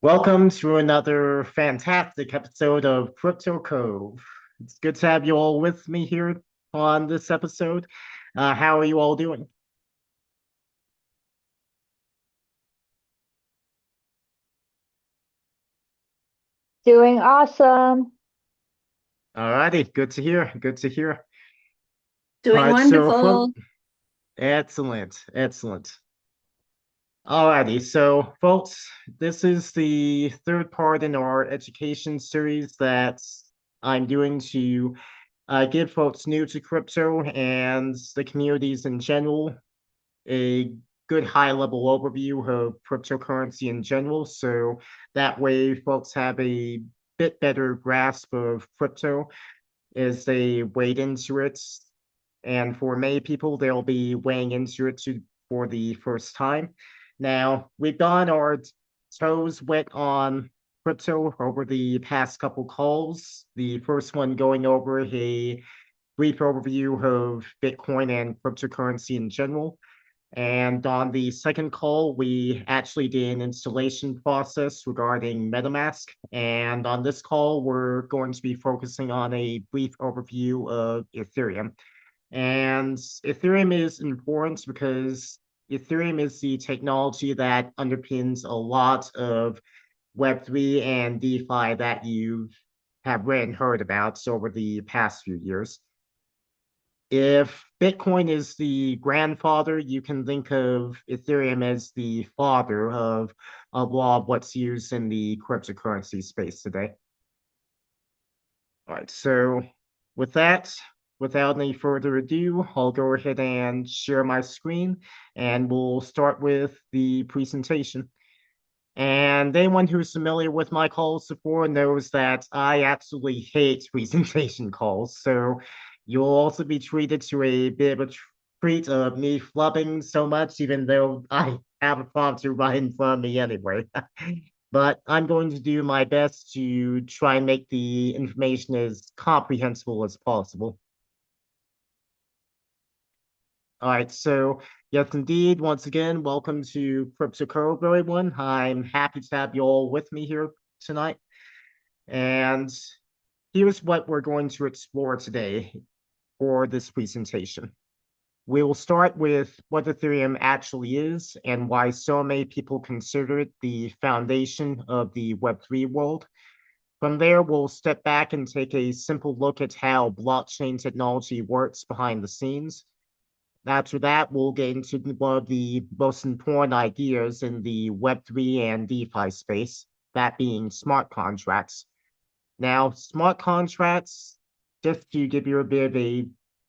Welcome to another fantastic episode of Crypto Cove. It's good to have you all with me here on this episode. How are you all doing? Doing awesome. Alrighty, good to hear. Good to hear. All Doing right, so wonderful. excellent, excellent. Alrighty, so folks, this is the third part in our education series that I'm doing to give folks new to crypto and the communities in general a good high level overview of cryptocurrency in general. So that way, folks have a bit better grasp of crypto as they wade into it. And for many people, they'll be weighing into it for the first time. Now, we've gone our toes wet on crypto over the past couple calls. The first one going over a brief overview of Bitcoin and cryptocurrency in general. And on the second call, we actually did an installation process regarding MetaMask. And on this call, we're going to be focusing on a brief overview of Ethereum. And Ethereum is important because Ethereum is the technology that underpins a lot of Web3 and DeFi that you have read and heard about over the past few years. If Bitcoin is the grandfather, you can think of Ethereum as the father of a lot of what's used in the cryptocurrency space today. All right, so with that, without any further ado, I'll go ahead and share my screen and we'll start with the presentation. And anyone who's familiar with my calls before knows that I absolutely hate presentation calls. So you'll also be treated to a bit of a treat of me flubbing so much, even though I have a prompter right in front of me anyway. But I'm going to do my best to try and make the information as comprehensible as possible. All right, so yes, indeed, once again, welcome to Crypto Cove, everyone. I'm happy to have you all with me here tonight. And here's what we're going to explore today for this presentation. We will start with what Ethereum actually is and why so many people consider it the foundation of the Web3 world. From there, we'll step back and take a simple look at how blockchain technology works behind the scenes. After that, we'll get into one of the most important ideas in the Web3 and DeFi space, that being smart contracts. Now, smart contracts, just to give you a bit of a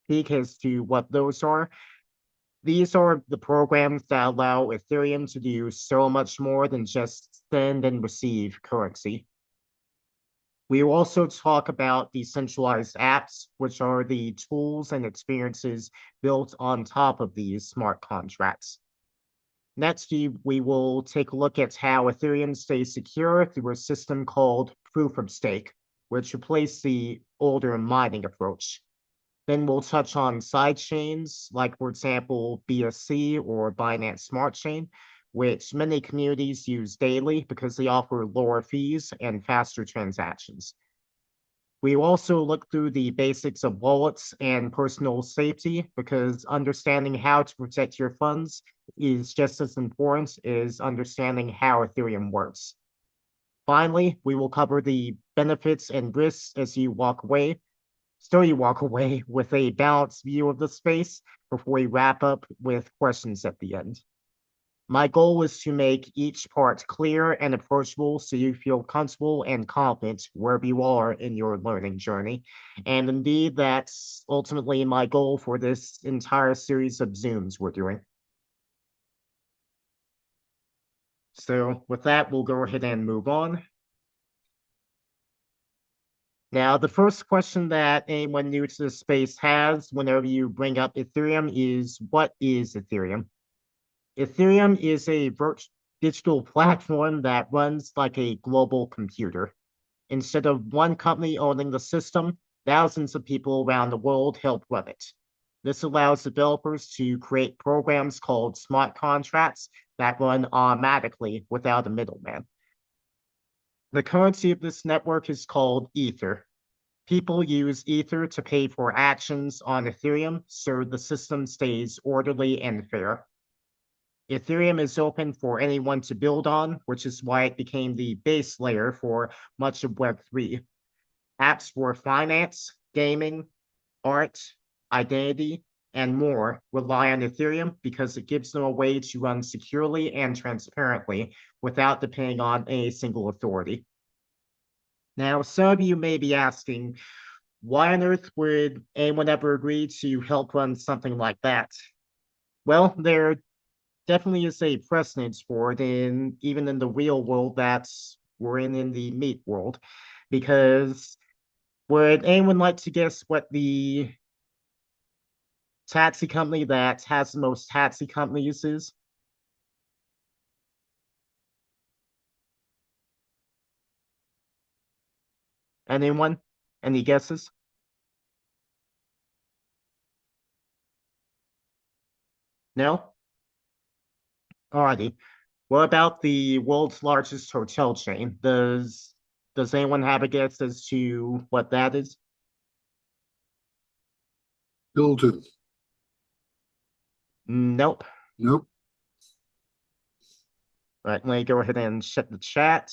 peek as to what those are, these are the programs that allow Ethereum to do so much more than just send and receive currency. We will also talk about decentralized apps, which are the tools and experiences built on top of these smart contracts. Next, we will take a look at how Ethereum stays secure through a system called proof of stake, which replaced the older mining approach. Then we'll touch on side chains, like, for example, BSC or Binance Smart Chain, which many communities use daily because they offer lower fees and faster transactions. We also look through the basics of wallets and personal safety because understanding how to protect your funds is just as important as understanding how Ethereum works. Finally, we will cover the benefits and risks as you walk away. So you walk away with a balanced view of the space before we wrap up with questions at the end. My goal is to make each part clear and approachable so you feel comfortable and confident wherever you are in your learning journey. And indeed, that's ultimately my goal for this entire series of Zooms we're doing. So with that, we'll go ahead and move on. Now, the first question that anyone new to the space has whenever you bring up Ethereum is, what is Ethereum? Ethereum is a digital platform that runs like a global computer. Instead of one company owning the system, thousands of people around the world help run it. This allows developers to create programs called smart contracts that run automatically without a middleman. The currency of this network is called Ether. People use Ether to pay for actions on Ethereum, so the system stays orderly and fair. Ethereum is open for anyone to build on, which is why it became the base layer for much of Web3. Apps for finance, gaming, art, identity, and more rely on Ethereum because it gives them a way to run securely and transparently without depending on a single authority. Now, some of you may be asking, why on earth would anyone ever agree to help run something like that? Well, there definitely is a precedence for it, even in the real world that we're in the meat world. Because would anyone like to guess what the taxi company that has the most taxi companies is? Anyone? Any guesses? No? Alrighty. What about the world's largest hotel chain? Does anyone have a guess as to what that is? Hilton. Nope. Nope. All right, let me go ahead and check the chat.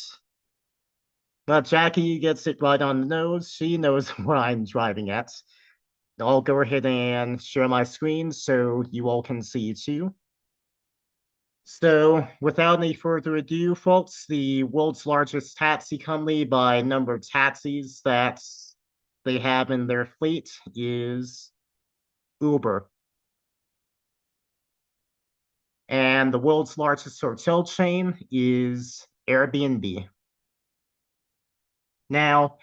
Jackie gets it right on the nose. She knows what I'm driving at. I'll go ahead and share my screen so you all can see too. So, without any further ado, folks, the world's largest taxi company by number of taxis that they have in their fleet is Uber. And the world's largest hotel chain is Airbnb. Now,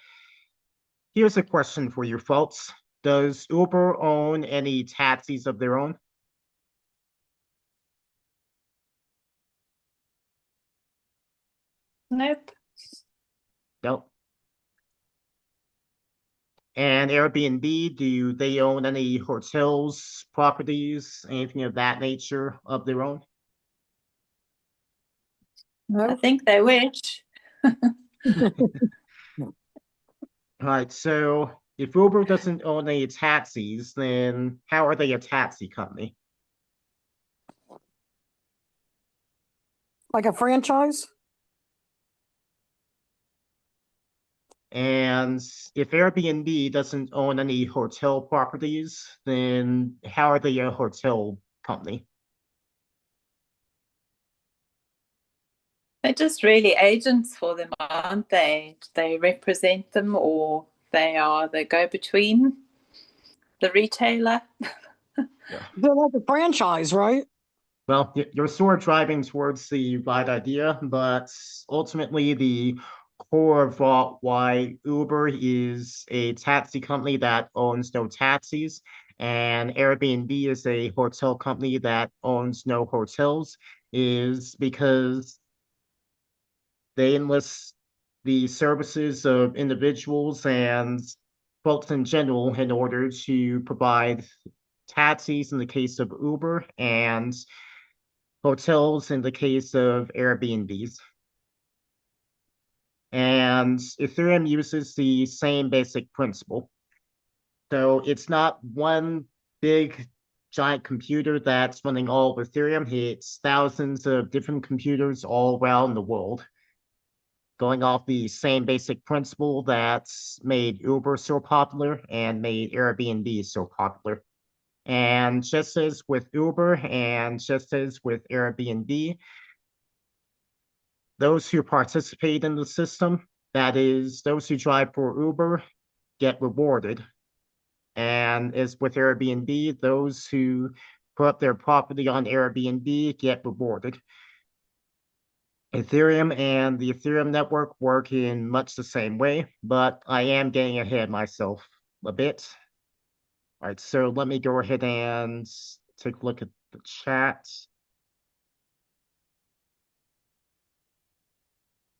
here's a question for you folks. Does Uber own any taxis of their own? Nope. Nope. And Airbnb, do they own any hotels, properties, anything of that nature of their own? I think they wish. All right, so if Uber doesn't own any taxis, then how are they a taxi company? Like a franchise? And if Airbnb doesn't own any hotel properties, then how are they a hotel company? They're just really agents for them, aren't they? They represent them, or they are the go-between, the retailer. Yeah. They're like a franchise, right? Well, you're sort of driving towards the right idea, but ultimately the core of why Uber is a taxi company that owns no taxis, and Airbnb is a hotel company that owns no hotels, is because they enlist the services of individuals and folks in general in order to provide taxis in the case of Uber and hotels in the case of Airbnbs. And Ethereum uses the same basic principle. So it's not one big giant computer that's running all of Ethereum. It's thousands of different computers all around the world, going off the same basic principle that's made Uber so popular and made Airbnb so popular. And just as with Uber and just as with Airbnb, those who participate in the system, that is, those who drive for Uber, get rewarded. And as with Airbnb, those who put up their property on Airbnb get rewarded. Ethereum and the Ethereum network work in much the same way, but I am getting ahead of myself a bit. All right, so let me go ahead and take a look at the chat.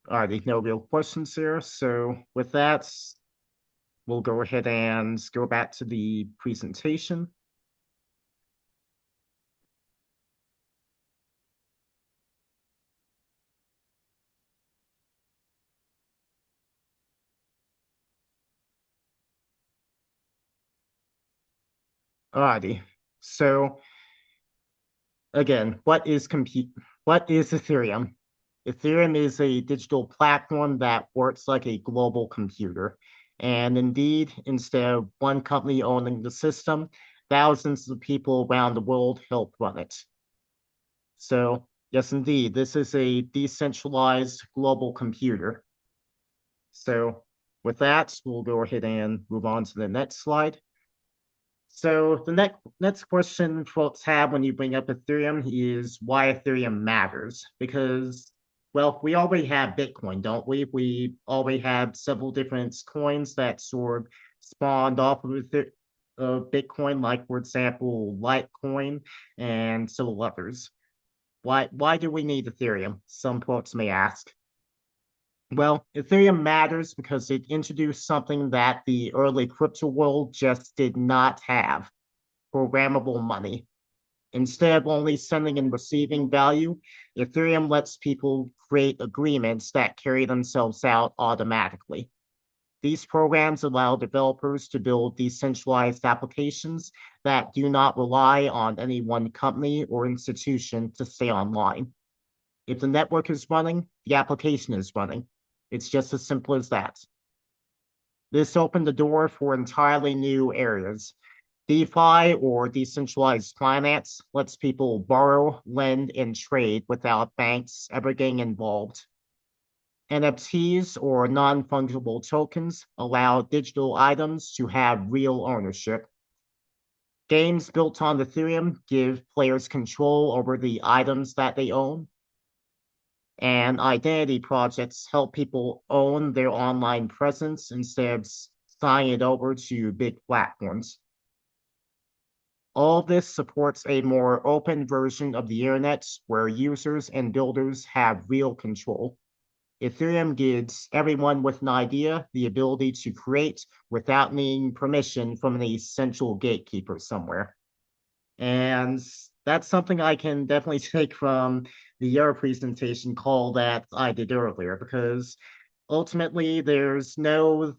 All right, there's no real questions here. So with that, we'll go ahead and go back to the presentation. Alrighty. So again, what is Ethereum? Ethereum is a digital platform that works like a global computer. And indeed, instead of one company owning the system, thousands of people around the world help run it. So, yes, indeed, this is a decentralized global computer. So, with that, we'll go ahead and move on to the next slide. So the next question folks have when you bring up Ethereum is why Ethereum matters. Because, well, we already have Bitcoin, don't we? We already have several different coins that sort of spawned off of Bitcoin, like, for example, Litecoin and several others. Why do we need Ethereum? Some folks may ask. Well, Ethereum matters because it introduced something that the early crypto world just did not have: programmable money. Instead of only sending and receiving value, Ethereum lets people create agreements that carry themselves out automatically. These programs allow developers to build decentralized applications that do not rely on any one company or institution to stay online. If the network is running, the application is running. It's just as simple as that. This opened the door for entirely new areas. DeFi, or decentralized finance, lets people borrow, lend, and trade without banks ever getting involved. NFTs, or non-fungible tokens, allow digital items to have real ownership. Games built on Ethereum give players control over the items that they own. And identity projects help people own their online presence instead of signing it over to big platforms. All this supports a more open version of the internet where users and builders have real control. Ethereum gives everyone with an idea the ability to create without needing permission from an central gatekeeper somewhere. And that's something I can definitely take from the other presentation call that I did earlier, because ultimately there's no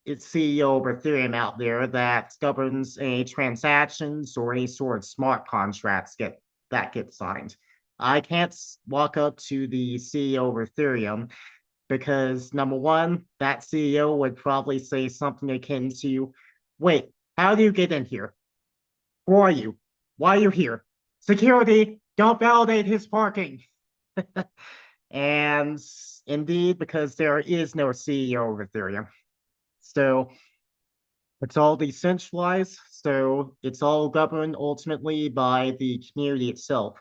CEO of Ethereum out there that governs any transactions or any sort of smart contracts that get signed. I can't walk up to the CEO of Ethereum because, number one, that CEO would probably say something akin to, "Wait, how do you get in here? Who are you? Why are you here? Security, don't validate his parking." And indeed, because there is no CEO of Ethereum. So it's all decentralized, so it's all governed ultimately by the community itself.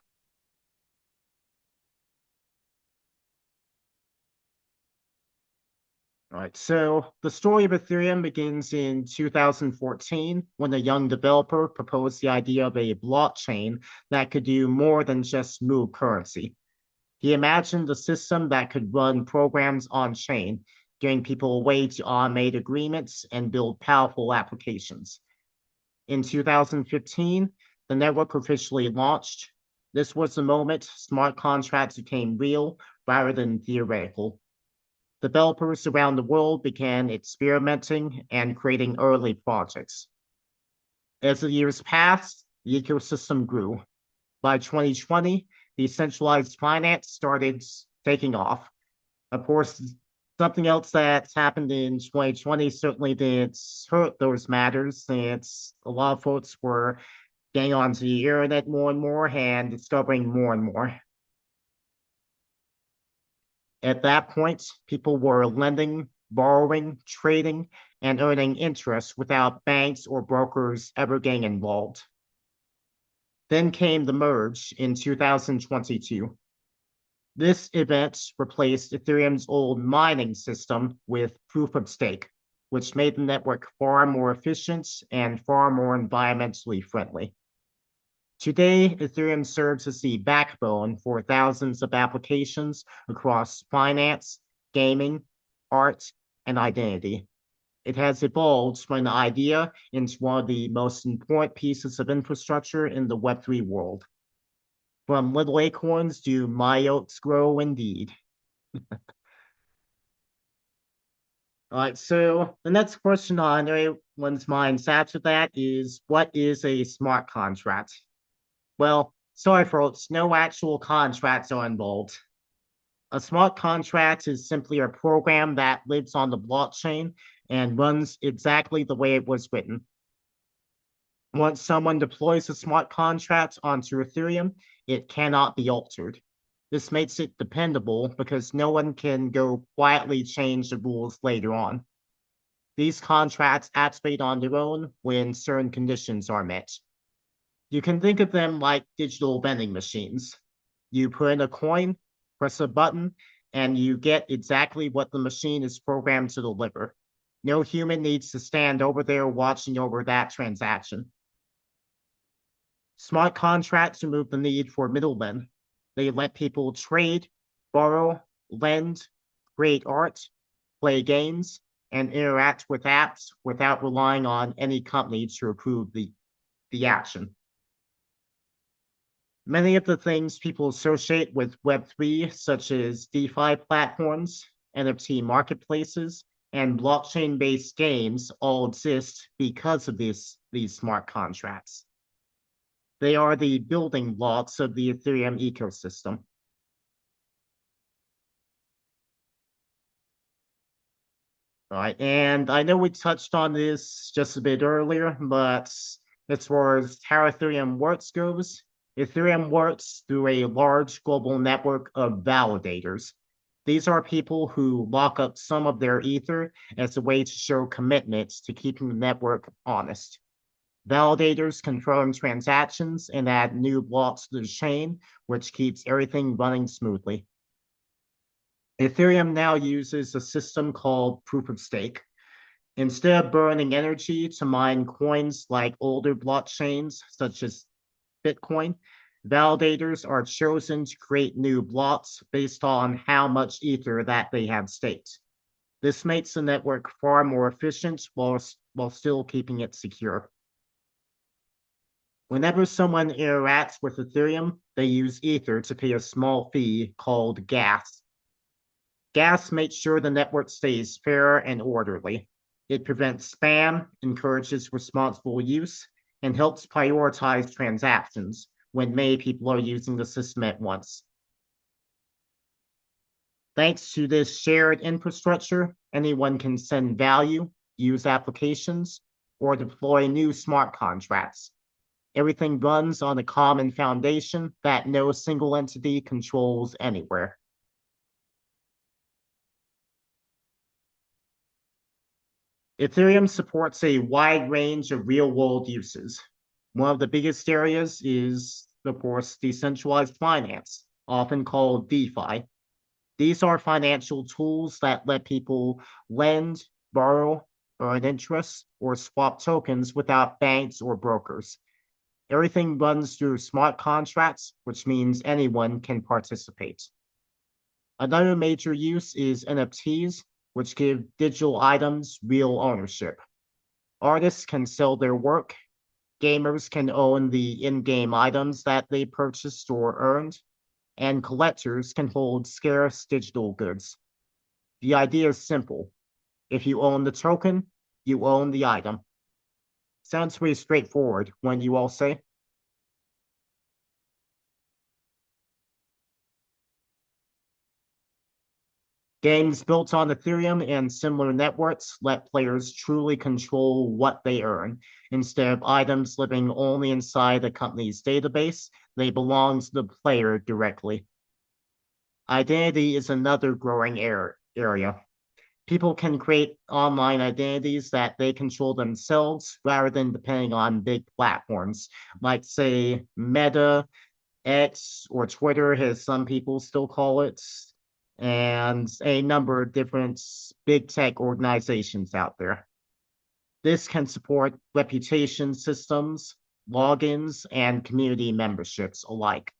All right, so the story of Ethereum begins in 2014 when a young developer proposed the idea of a blockchain that could do more than just move currency. He imagined a system that could run programs on chain, giving people a way to automate agreements and build powerful applications. In 2015, the network officially launched. This was the moment smart contracts became real rather than theoretical. Developers around the world began experimenting and creating early projects. As the years passed, the ecosystem grew. By 2020, decentralized finance started taking off. Of course, something else that's happened in 2020 certainly did hurt those matters, since a lot of folks were getting onto the internet more and more and discovering more and more. At that point, people were lending, borrowing, trading, and earning interest without banks or brokers ever getting involved. Then came the merge in 2022. This event replaced Ethereum's old mining system with proof of stake, which made the network far more efficient and far more environmentally friendly. Today, Ethereum serves as the backbone for thousands of applications across finance, gaming, art, and identity. It has evolved from an idea into one of the most important pieces of infrastructure in the Web3 world. From little acorns do my oats grow indeed. All right, so the next question I one's minds after that is, what is a smart contract? Well, sorry folks, no actual contracts are involved. A smart contract is simply a program that lives on the blockchain and runs exactly the way it was written. Once someone deploys a smart contract onto Ethereum, it cannot be altered. This makes it dependable because no one can go quietly change the rules later on. These contracts activate on their own when certain conditions are met. You can think of them like digital vending machines. You put in a coin, press a button, and you get exactly what the machine is programmed to deliver. No human needs to stand over there watching over that transaction. Smart contracts remove the need for middlemen. They let people trade, borrow, lend, create art, play games, and interact with apps without relying on any company to approve the action. Many of the things people associate with Web3, such as DeFi platforms, NFT marketplaces, and blockchain-based games, all exist because of these smart contracts. They are the building blocks of the Ethereum ecosystem. All right, and I know we touched on this just a bit earlier, but as far as how Ethereum works goes, Ethereum works through a large global network of validators. These are people who lock up some of their ether as a way to show commitments to keeping the network honest. Validators confirm transactions and add new blocks to the chain, which keeps everything running smoothly. Ethereum now uses a system called proof of stake. Instead of burning energy to mine coins like older blockchains, such as Bitcoin, validators are chosen to create new blocks based on how much ether that they have staked. This makes the network far more efficient while still keeping it secure. Whenever someone interacts with Ethereum, they use ether to pay a small fee called gas. Gas makes sure the network stays fair and orderly. It prevents spam, encourages responsible use, and helps prioritize transactions when many people are using the system at once. Thanks to this shared infrastructure, anyone can send value, use applications, or deploy new smart contracts. Everything runs on a common foundation that no single entity controls anywhere. Ethereum supports a wide range of real-world uses. One of the biggest areas is, of course, decentralized finance, often called DeFi. These are financial tools that let people lend, borrow, earn interest, or swap tokens without banks or brokers. Everything runs through smart contracts, which means anyone can participate. Another major use is NFTs, which give digital items real ownership. Artists can sell their work, gamers can own the in-game items that they purchased or earned, and collectors can hold scarce digital goods. The idea is simple. If you own the token, you own the item. Sounds pretty straightforward, wouldn't you all say? Games built on Ethereum and similar networks let players truly control what they earn. Instead of items living only inside a company's database, they belong to the player directly. Identity is another growing area. People can create online identities that they control themselves rather than depending on big platforms, like, say, Meta, X, or Twitter, as some people still call it, and a number of different big tech organizations out there. This can support reputation systems, logins, and community memberships alike.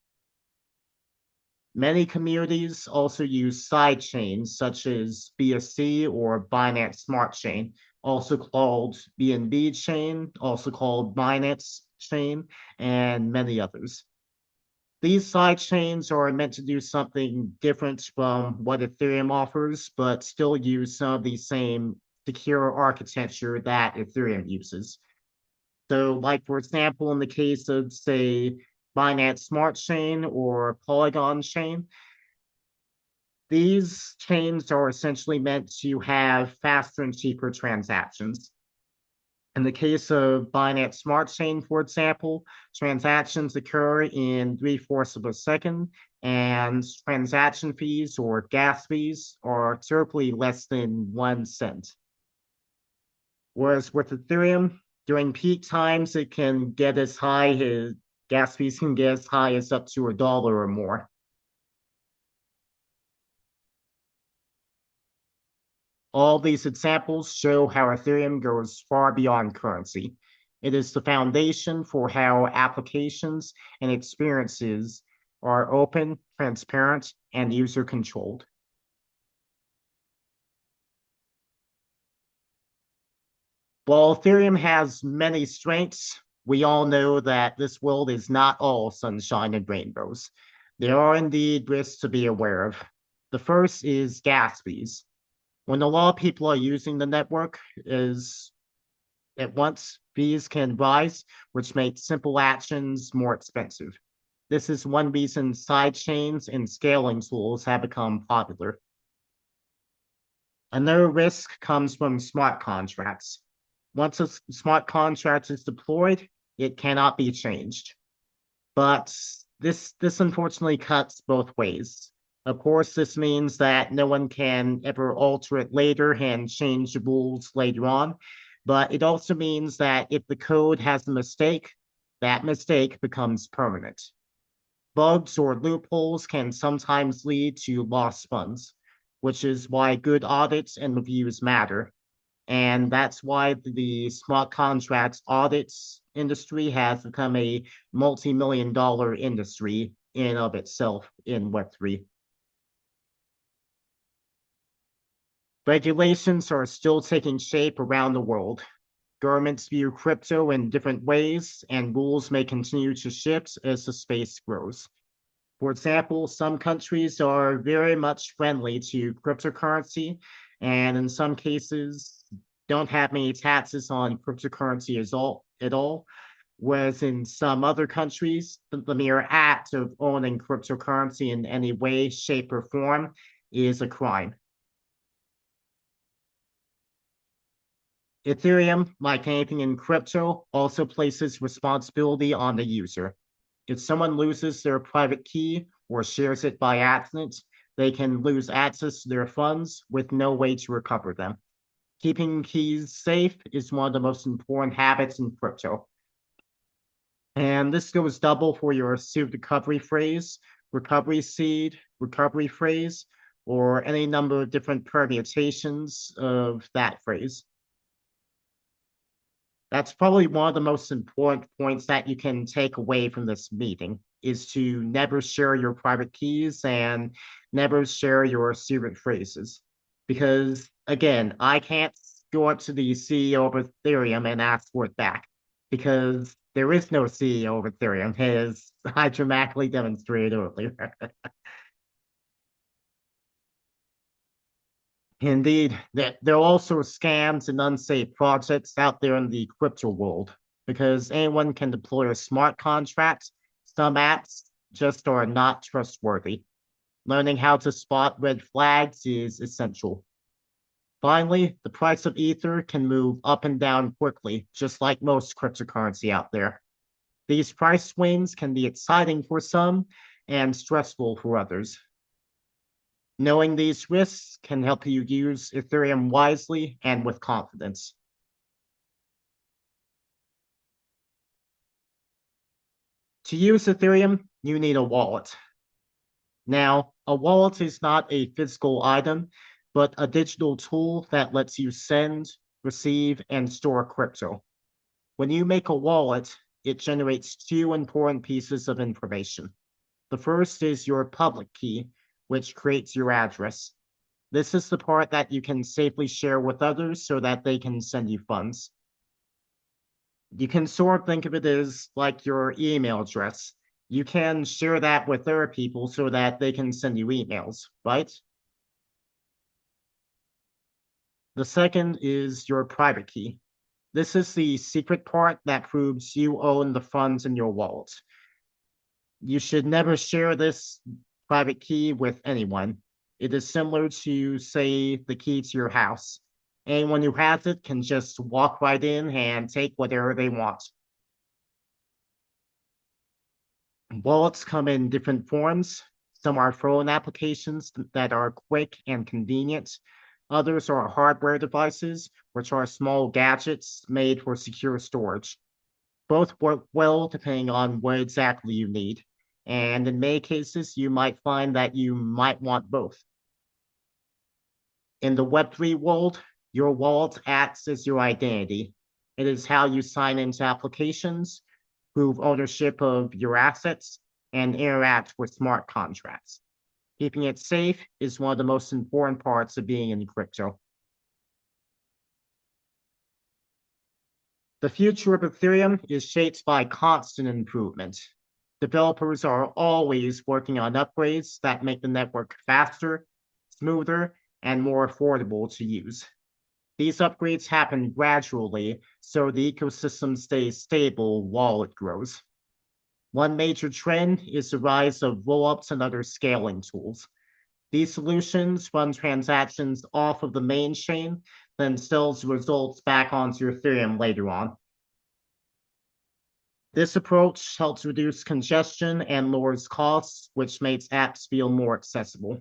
Many communities also use side chains such as BSC or Binance Smart Chain, also called BNB Chain, also called Binance Chain, and many others. These side chains are meant to do something different from what Ethereum offers, but still use some of the same secure architecture that Ethereum uses. So, like for example, in the case of, say, Binance Smart Chain or Polygon Chain, these chains are essentially meant to have faster and cheaper transactions. In the case of Binance Smart Chain, for example, transactions occur in 3/4 of a second, and transaction fees or gas fees are typically less than 1 cent. Whereas with Ethereum, during peak times, it can get as high as gas fees can get as high as up to $1 or more. All these examples show how Ethereum goes far beyond currency. It is the foundation for how applications and experiences are open, transparent, and user-controlled. While Ethereum has many strengths, we all know that this world is not all sunshine and rainbows. There are indeed risks to be aware of. The first is gas fees. When a lot of people are using the network is at once, fees can rise, which makes simple actions more expensive. This is one reason sidechains and scaling tools have become popular. Another risk comes from smart contracts. Once a smart contract is deployed, it cannot be changed. But this unfortunately cuts both ways. Of course, this means that no one can ever alter it later and change the rules later on. But it also means that if the code has a mistake, that mistake becomes permanent. Bugs or loopholes can sometimes lead to lost funds, which is why good audits and reviews matter. And that's why the smart contracts audits industry has become a multi-million-dollar industry in of itself in Web3. Regulations are still taking shape around the world. Governments view crypto in different ways, and rules may continue to shift as the space grows. For example, some countries are very much friendly to cryptocurrency, and in some cases, don't have many taxes on cryptocurrency at all. Whereas in some other countries, the mere act of owning cryptocurrency in any way, shape, or form is a crime. Ethereum, like anything in crypto, also places responsibility on the user. If someone loses their private key or shares it by accident, they can lose access to their funds with no way to recover them. Keeping keys safe is one of the most important habits in crypto. And this goes double for your seed recovery phrase, recovery seed, recovery phrase, or any number of different permutations of that phrase. That's probably one of the most important points that you can take away from this meeting is to never share your private keys and never share your secret phrases. Because again, I can't go up to the CEO of Ethereum and ask for it back because there is no CEO of Ethereum, as I dramatically demonstrated earlier. Indeed, there are also scams and unsafe projects out there in the crypto world because anyone can deploy a smart contract. Some apps just are not trustworthy. Learning how to spot red flags is essential. Finally, the price of Ether can move up and down quickly, just like most cryptocurrency out there. These price swings can be exciting for some and stressful for others. Knowing these risks can help you use Ethereum wisely and with confidence. To use Ethereum, you need a wallet. Now, a wallet is not a physical item, but a digital tool that lets you send, receive, and store crypto. When you make a wallet, it generates two important pieces of information. The first is your public key, which creates your address. This is the part that you can safely share with others so that they can send you funds. You can sort of think of it as like your email address. You can share that with other people so that they can send you emails, right? The second is your private key. This is the secret part that proves you own the funds in your wallet. You should never share this private key with anyone. It is similar to, say, the key to your house. Anyone who has it can just walk right in and take whatever they want. Wallets come in different forms. Some are phone applications that are quick and convenient. Others are hardware devices, which are small gadgets made for secure storage. Both work well depending on what exactly you need. And in many cases, you might find that you might want both. In the Web3 world, your wallet acts as your identity. It is how you sign into applications, prove ownership of your assets, and interact with smart contracts. Keeping it safe is one of the most important parts of being in crypto. The future of Ethereum is shaped by constant improvement. Developers are always working on upgrades that make the network faster, smoother, and more affordable to use. These upgrades happen gradually, so the ecosystem stays stable while it grows. One major trend is the rise of rollups and other scaling tools. These solutions run transactions off of the main chain, then sells results back onto Ethereum later on. This approach helps reduce congestion and lowers costs, which makes apps feel more accessible.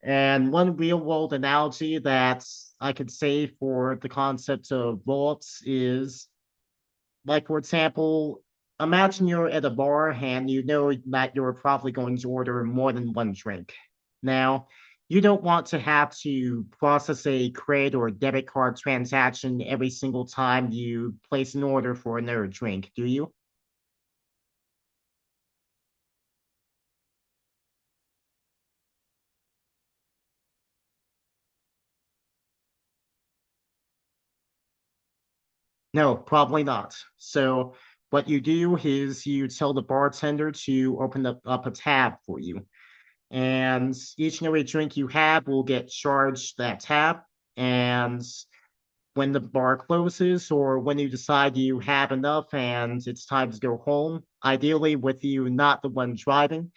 And one real world analogy that I could say for the concept of rollups is, like, for example, imagine you're at a bar and you know that you're probably going to order more than one drink. Now, you don't want to have to process a credit or debit card transaction every single time you place an order for another drink, do you? No, probably not. So what you do is you tell the bartender to open up a tab for you. And each and every drink you have will get charged that tab. And when the bar closes or when you decide you have enough and it's time to go home, ideally with you not the one driving,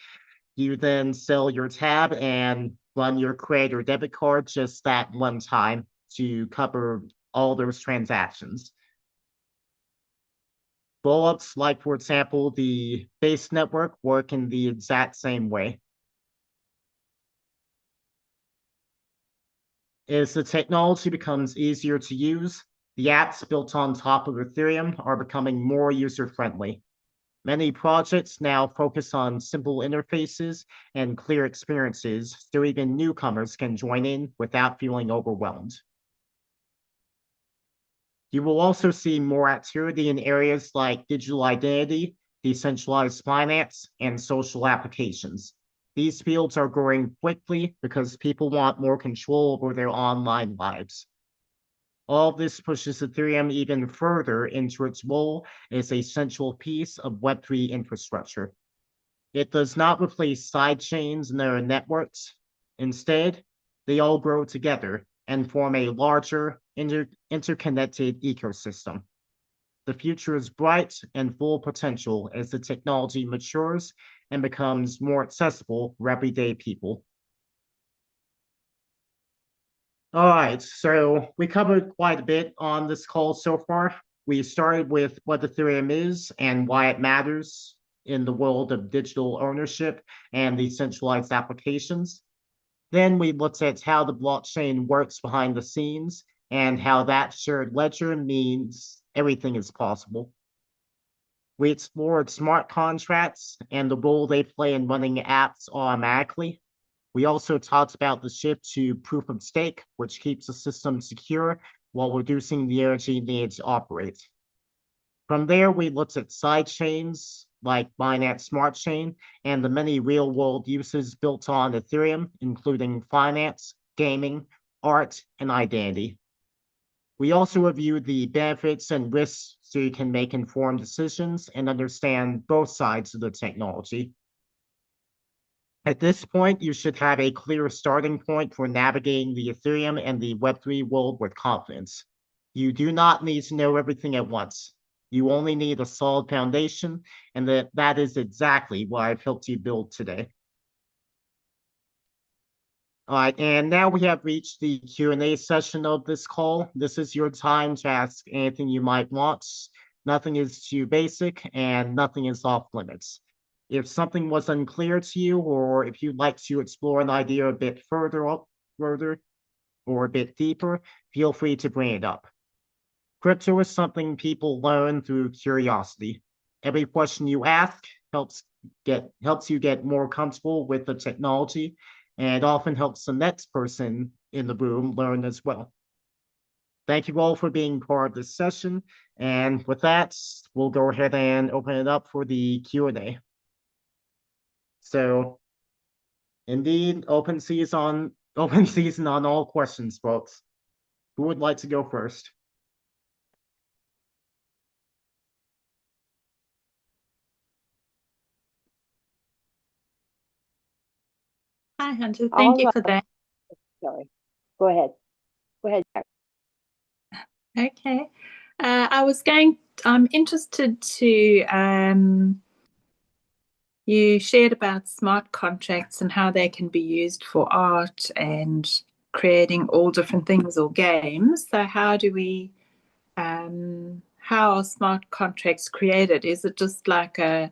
you then sell your tab and run your credit or debit card just that one time to cover all those transactions. Rollups, like for example, the base network, work in the exact same way. As the technology becomes easier to use, the apps built on top of Ethereum are becoming more user-friendly. Many projects now focus on simple interfaces and clear experiences, so even newcomers can join in without feeling overwhelmed. You will also see more activity in areas like digital identity, decentralized finance, and social applications. These fields are growing quickly because people want more control over their online lives. All this pushes Ethereum even further into its role as a central piece of Web3 infrastructure. It does not replace sidechains and other networks. Instead, they all grow together and form a larger, interconnected ecosystem. The future is bright and full of potential as the technology matures and becomes more accessible for everyday people. All right, so we covered quite a bit on this call so far. We started with what Ethereum is and why it matters in the world of digital ownership and decentralized applications. Then we looked at how the blockchain works behind the scenes and how that shared ledger means everything is possible. We explored smart contracts and the role they play in running apps automatically. We also talked about the shift to proof of stake, which keeps the system secure while reducing the energy needed to operate. From there, we looked at side chains like Binance Smart Chain and the many real-world uses built on Ethereum, including finance, gaming, art, and identity. We also reviewed the benefits and risks so you can make informed decisions and understand both sides of the technology. At this point, you should have a clear starting point for navigating the Ethereum and the Web3 world with confidence. You do not need to know everything at once. You only need a solid foundation, and that is exactly what I've helped you build today. All right, and now we have reached the Q&A session of this call. This is your time to ask anything you might want. Nothing is too basic and nothing is off limits. If something was unclear to you, or if you'd like to explore an idea a bit further or a bit deeper, feel free to bring it up. Crypto is something people learn through curiosity. Every question you ask helps you get more comfortable with the technology, and often helps the next person in the room learn as well. Thank you all for being part of this session, and with that, we'll go ahead and open it up for the Q&A. So, indeed, open season on all questions, folks. Who would like to go first? Hi, Hunter. All Thank you right. for that. Sorry. Go ahead. Go ahead, Jack. Okay. I'm interested to, you shared about smart contracts and how they can be used for art and creating all different things or games. So how are smart contracts created? Is it just like a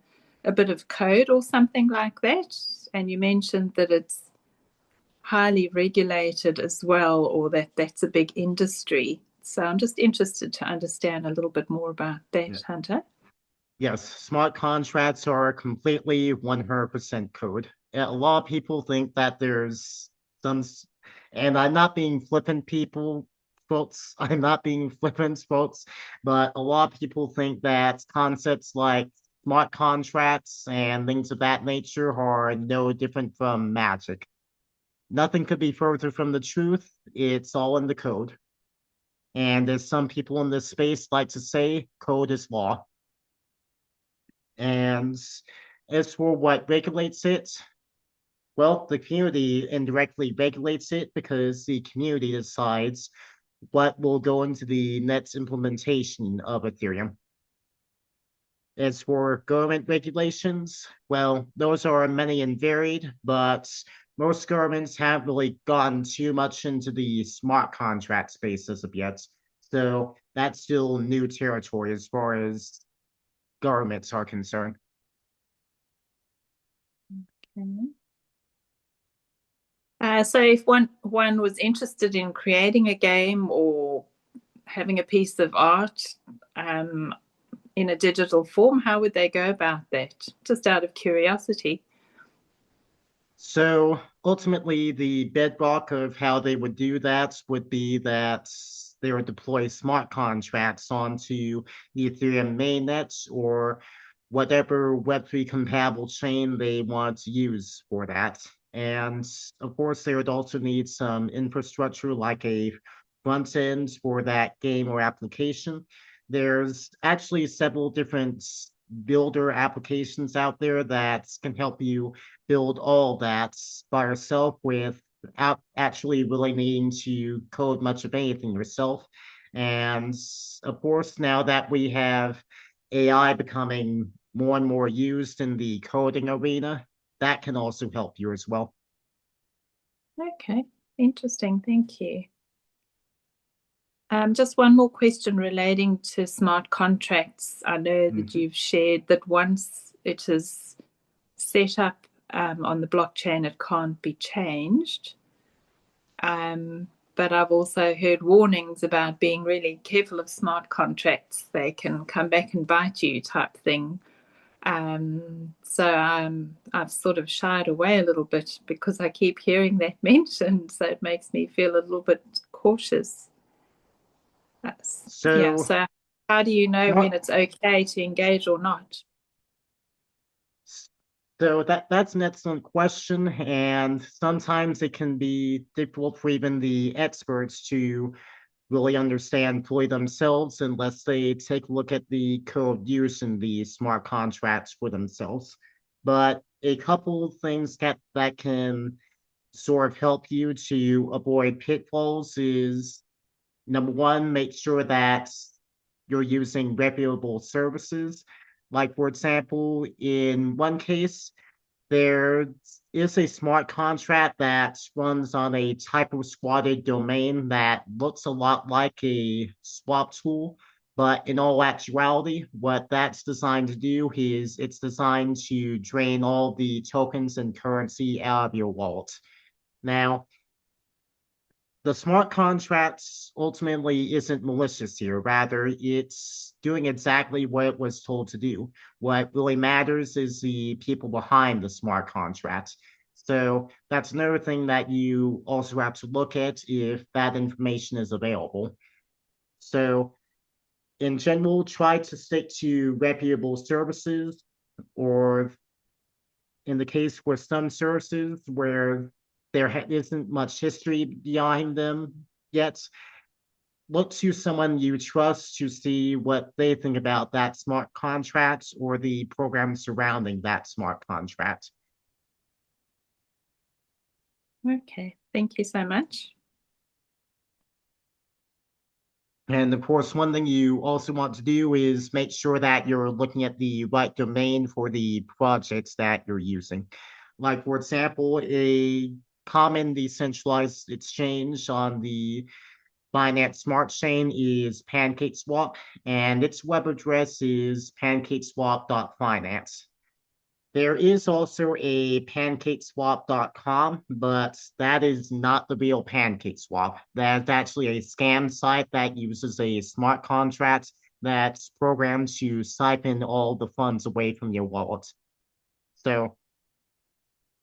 bit of code or something like that? And you mentioned that it's highly regulated as well, or that's a big industry. So I'm just interested to understand a little bit more about that, Yeah. Hunter. Yes, smart contracts are completely 100% code. A lot of people think that there's some, and I'm not being flippant, folks. I'm not being flippant, folks, but a lot of people think that concepts like smart contracts and things of that nature are no different from magic. Nothing could be further from the truth. It's all in the code. And as some people in this space like to say, code is law. And as for what regulates it, well, the community indirectly regulates it because the community decides what will go into the next implementation of Ethereum. As for government regulations, well, those are many and varied, but most governments haven't really gotten too much into the smart contract space as of yet. So that's still new territory as far as governments are concerned. Okay. So if one was interested in creating a game or having a piece of art in a digital form, how would they go about that? Just out of curiosity. So ultimately, the bedrock of how they would do that would be that they would deploy smart contracts onto the Ethereum mainnet or whatever Web3 compatible chain they want to use for that. And of course, they would also need some infrastructure like a front end for that game or application. There's actually several different builder applications out there that can help you build all that by yourself without actually really needing to code much of anything yourself. And of course, now that we have AI becoming more and more used in the coding arena, that can also help you as well. Okay, interesting. Thank you. Just one more question relating to smart contracts. I know that you've shared that once it is set up on the blockchain, it can't be changed. But I've also heard warnings about being really careful of smart contracts. They can come back and bite you type thing. So I've sort of shied away a little bit because I keep hearing that mentioned. So it makes me feel a little bit cautious. So, So how do you know smart, when it's okay to engage or not? So that's an excellent question, and sometimes it can be difficult for even the experts to really understand fully themselves unless they take a look at the code used in the smart contracts for themselves. But a couple of things that can sort of help you to avoid pitfalls is number one, make sure that you're using reputable services. Like, for example, in one case, there is a smart contract that runs on a type of squatted domain that looks a lot like a swap tool, but in all actuality, what that's designed to do is it's designed to drain all the tokens and currency out of your wallet. Now, the smart contracts ultimately isn't malicious here. Rather, it's doing exactly what it was told to do. What really matters is the people behind the smart contracts. So that's another thing that you also have to look at if that information is available. So in general, try to stick to reputable services, or in the case for some services where there isn't much history behind them yet, look to someone you trust to see what they think about that smart contract or the program surrounding that smart contract. Okay, thank you so much. And of course, one thing you also want to do is make sure that you're looking at the right domain for the projects that you're using. Like, for example, a common decentralized exchange on the Binance Smart Chain is PancakeSwap, and its web address is pancakeswap.finance. There is also a pancakeswap.com, but that is not the real PancakeSwap. That's actually a scam site that uses a smart contract that's programmed to siphon all the funds away from your wallet. So,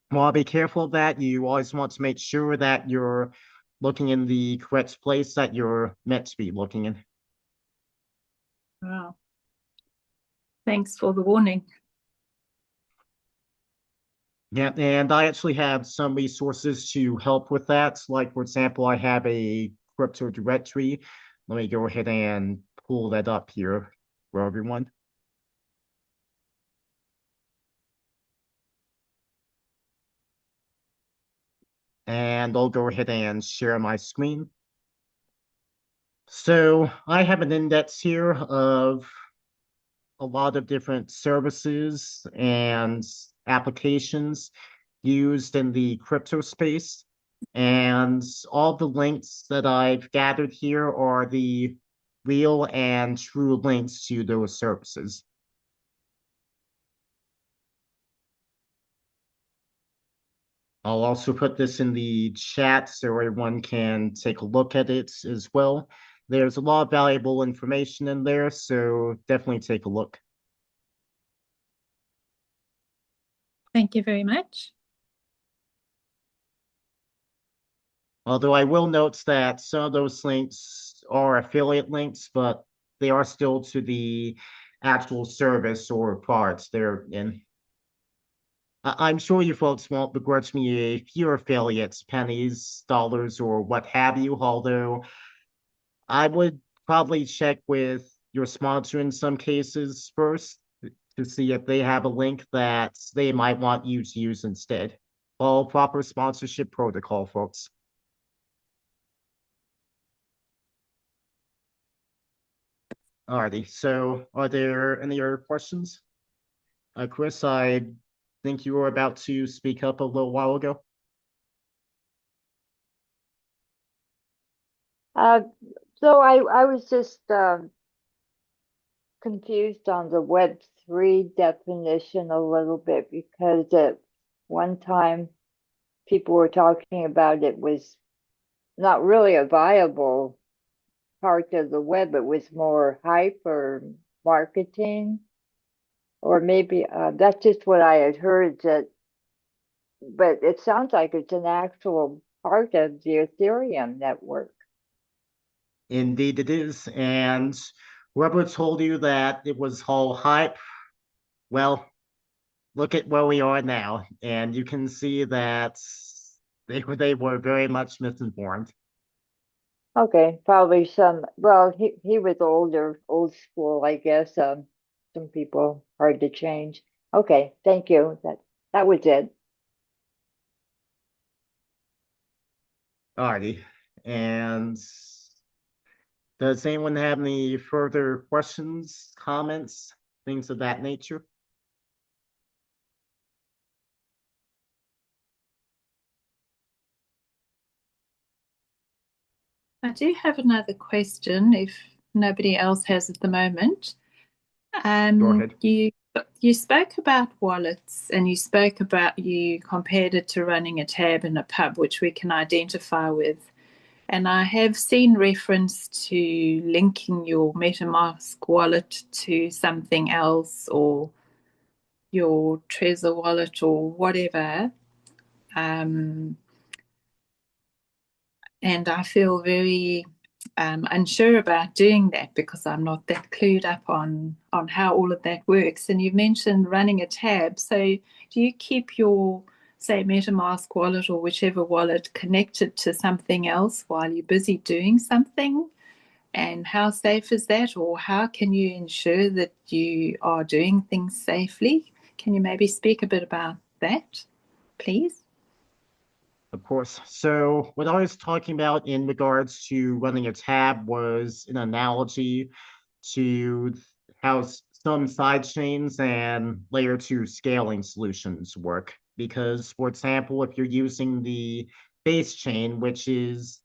while be careful of that, you always want to make sure that you're looking in the correct place that you're meant to be looking in. Wow. Thanks for the warning. Yeah, and I actually have some resources to help with that. Like, for example, I have a crypto directory. Let me go ahead and pull that up here for everyone. And I'll go ahead and share my screen. So I have an index here of a lot of different services and applications used in the crypto space. And all the links that I've gathered here are the real and true links to those services. I'll also put this in the chat so everyone can take a look at it as well. There's a lot of valuable information in there, so definitely take a look. Thank you very much. Although I will note that some of those links are affiliate links, but they are still to the actual service or products they're in. I'm sure you folks won't begrudge me a few affiliates, pennies, dollars, or what have you, although I would probably check with your sponsor in some cases first to see if they have a link that they might want you to use instead. All proper sponsorship protocol, folks. Alrighty, so are there any other questions? Chris, I think you were about to speak up a little while ago. So I was just confused on the Web3 definition a little bit, because at one time people were talking about it was not really a viable part of the web. It was more hype or marketing, or maybe that's just what I had heard. That, but it sounds like it's an actual part of the Ethereum network. Indeed it is, and whoever told you that it was all hype, well, look at where we are now, and you can see that they were very much misinformed. Okay, probably some. Well, he was older, old school, I guess. Some people hard to change. Okay, thank you. That That was it. Alrighty. And does anyone have any further questions, comments, things of that nature? I do have another question if nobody else has at the moment. Go ahead. You spoke about wallets and you spoke about you compared it to running a tab in a pub, which we can identify with. And I have seen reference to linking your MetaMask wallet to something else or your Trezor wallet or whatever. Um, and I feel very unsure about doing that because I'm not that clued up on how all of that works. And you mentioned running a tab. So do you keep your, say, MetaMask wallet or whichever wallet connected to something else while you're busy doing something? And how safe is that? Or how can you ensure that you are doing things safely? Can you maybe speak a bit about that, please? Of course. So what I was talking about in regards to running a tab was an analogy to how some side chains and layer two scaling solutions work. Because, for example, if you're using the base chain, which is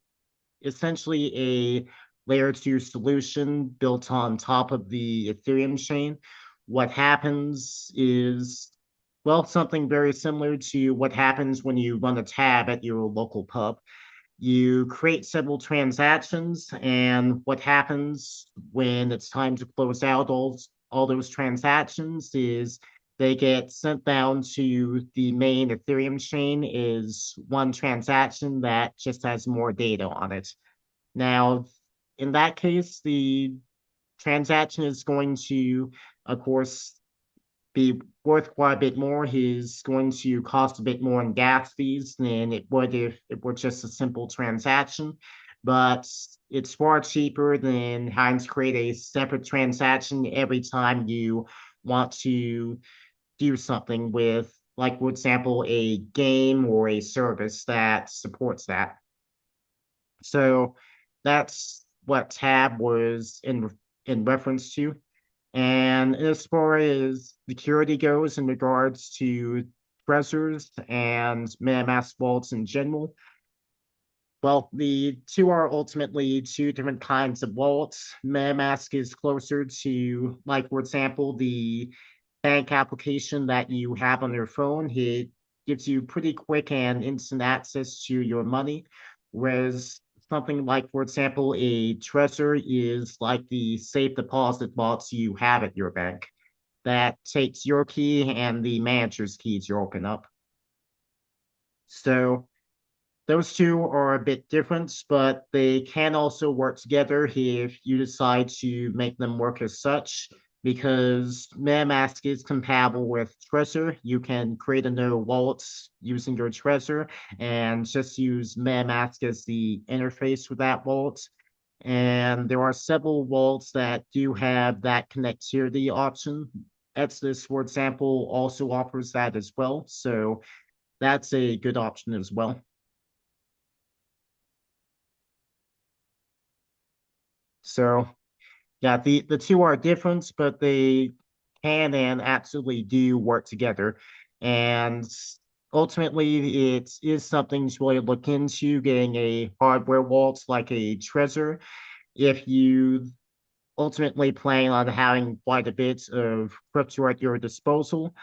essentially a layer two solution built on top of the Ethereum chain, what happens is, well, something very similar to what happens when you run a tab at your local pub. You create several transactions, and what happens when it's time to close out all those transactions is they get sent down to the main Ethereum chain is one transaction that just has more data on it. Now, in that case, the transaction is going to, of course, be worth quite a bit more. He's going to cost a bit more in gas fees than it would if it were just a simple transaction. But it's far cheaper than having to create a separate transaction every time you want to do something with, like, for example, a game or a service that supports that. So that's what Tab was in reference to. And as far as security goes in regards to Trezors and MetaMask vaults in general, well, the two are ultimately two different kinds of vaults. MetaMask is closer to, like, for example, the bank application that you have on your phone. It gives you pretty quick and instant access to your money, whereas something like, for example, a Trezor is like the safe deposit vaults you have at your bank that takes your key and the manager's key to open up. So those two are a bit different, but they can also work together if you decide to make them work as such. Because MetaMask is compatible with Trezor, you can create a new wallet using your Trezor and just use MetaMask as the interface for that wallet. And there are several wallets that do have that connectivity option. Exodus, for example, also offers that as well. So that's a good option as well. So yeah, the two are different, but they can and absolutely do work together. And ultimately, it is something to really look into getting a hardware wallet like a Trezor if you ultimately plan on having quite a bit of crypto at your disposal.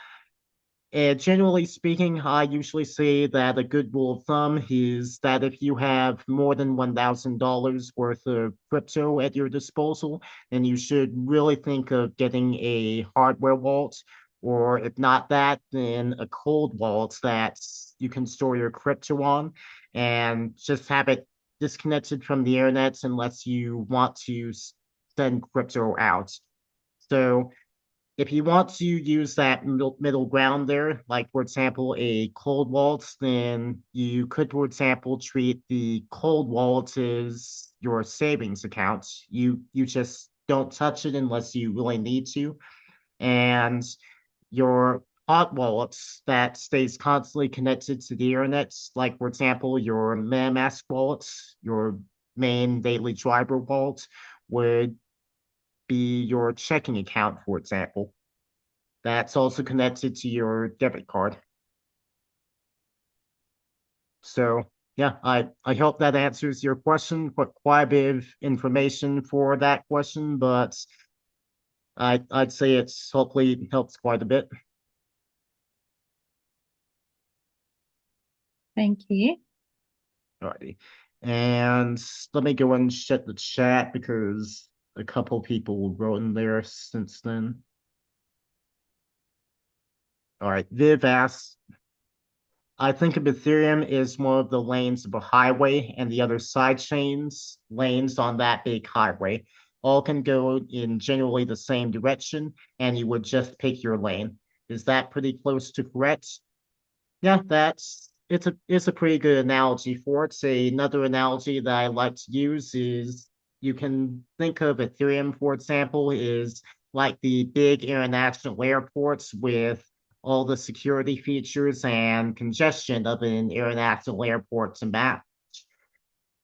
And generally speaking, I usually say that a good rule of thumb is that if you have more than $1,000 worth of crypto at your disposal, then you should really think of getting a hardware wallet, or if not that, then a cold wallet that you can store your crypto on and just have it disconnected from the internet unless you want to send crypto out. So if you want to use that middle ground there, like for example, a cold waltz, then you could, for example, treat the cold waltz as your savings account. You just don't touch it unless you really need to. And your hot wallets that stays constantly connected to the internet, like for example, your MetaMask wallets, your main daily driver wallet would be your checking account, for example. That's also connected to your debit card. So yeah, I hope that answers your question. But quite a bit of information for that question, but I'd say it's hopefully helps quite a bit. Thank you. Alrighty. And let me go and check the chat because a couple people wrote in there since then. All right, Viv asks, I think of Ethereum is one of the lanes of a highway and the other side chains lanes on that big highway. All can go in generally the same direction, and you would just pick your lane. Is that pretty close to correct? Yeah, it's a pretty good analogy for it. Say another analogy that I like to use is you can think of Ethereum, for example, is like the big international airports with all the security features and congestion of an international airport to match.